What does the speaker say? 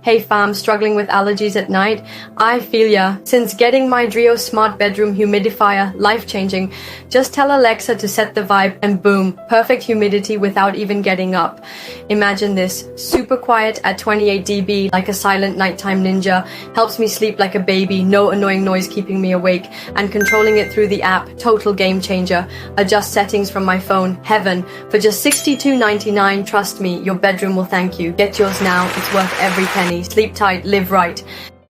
Hey fam, struggling with allergies at night? I feel ya. Since getting my Drio smart bedroom humidifier life-changing, just tell Alexa to set the vibe and boom, perfect humidity without even getting up. Imagine this, super quiet at 28 dB like a silent nighttime ninja, helps me sleep like a baby, no annoying noise keeping me awake, and controlling it through the app, total game changer. Adjust settings from my phone, heaven. For just $62.99, trust me, your bedroom will thank you. Get yours now, it's worth every penny. Sleep tight, live right.